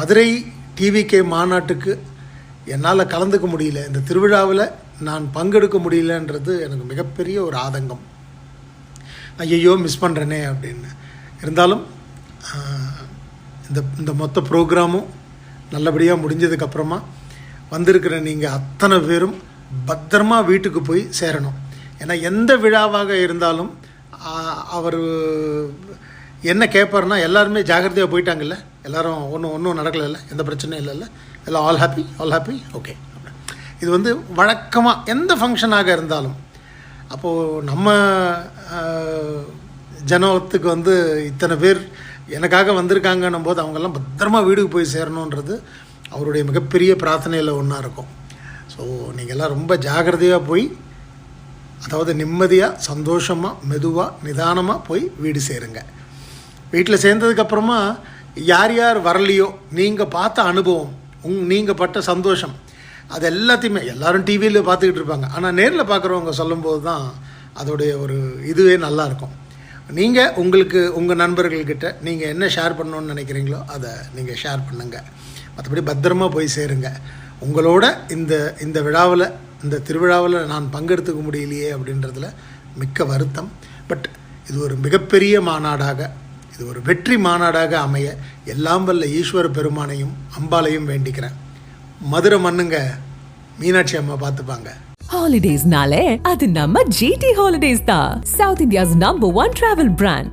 Madurai TVK மாநாட்டுக்கு என்னால் கலந்துக்க முடியல, இந்த திருவிழாவில் நான் பங்கெடுக்க முடியலன்றது எனக்கு மிகப்பெரிய ஒரு ஆதங்கம். ஐயையோ மிஸ் பண்ணுறேனே அப்படின்னு. இருந்தாலும் இந்த மொத்த ப்ரோக்ராமும் நல்லபடியாக முடிஞ்சதுக்கப்புறமா வந்திருக்கிற நீங்கள் அத்தனை பேரும் பத்திரமா வீட்டுக்கு போய் சேரணும். ஏன்னா எந்த விழாவாக இருந்தாலும் அவர் என்ன கேட்பாருன்னா, எல்லாருமே ஜாகிரதையாக போயிட்டாங்கல்ல, எல்லோரும் ஒன்றும் நடக்கலைல்ல, எந்த பிரச்சனையும் இல்லைல்ல, எல்லாம் ஆல் ஹாப்பி ஓகே. இது வந்து வழக்கமாக எந்த ஃபங்க்ஷனாக இருந்தாலும், அப்போது நம்ம ஜனத்துக்கு வந்து இத்தனை பேர் எனக்காக வந்திருக்காங்கன்னும் போது அவங்கெல்லாம் பத்திரமா வீட்டுக்கு போய் சேரணுன்றது அவருடைய மிகப்பெரிய பிரார்த்தனையில் ஒன்றா இருக்கும். ஸோ நீங்கள்லாம் ரொம்ப ஜாகிரதையாக போய், அதாவது நிம்மதியாக சந்தோஷமாக மெதுவாக நிதானமாக போய் வீடு சேருங்க. வீட்டில் சேர்ந்ததுக்கப்புறமா யார் யார் வரலையோ, நீங்கள் பார்த்த அனுபவம், நீங்கள் பட்ட சந்தோஷம், அது எல்லாத்தையுமே எல்லோரும் டிவியில் பார்த்துக்கிட்டு இருப்பாங்க. ஆனால் நேரில் பார்க்குறவங்க சொல்லும்போது தான் அதோடைய ஒரு இதுவே நல்லாயிருக்கும். நீங்கள் உங்களுக்கு உங்கள் நண்பர்கள்கிட்ட நீங்கள் என்ன ஷேர் பண்ணணுன்னு நினைக்கிறீங்களோ அதை நீங்கள் ஷேர் பண்ணுங்கள். மற்றபடி பத்திரமா போய் சேருங்க. உங்களோட இந்த விழாவில், இந்த திருவிழாவில் நான் பங்கெடுத்துக்க முடியலையே அப்படின்றதுல மிக்க வருத்தம். பட் இது ஒரு மிகப்பெரிய மாநாடாக, இது ஒரு வெற்றி மாநாடாக அமைய எல்லாம் வல்ல ஈஸ்வர பெருமானையும் அம்பாலையும் வேண்டிக்கிறேன். மதுரை மண்ணுங்க, மீனாட்சி அம்மா பார்த்துப்பாங்க. Holidays nale, adu namma GT Holidays da. South India's #1 travel brand.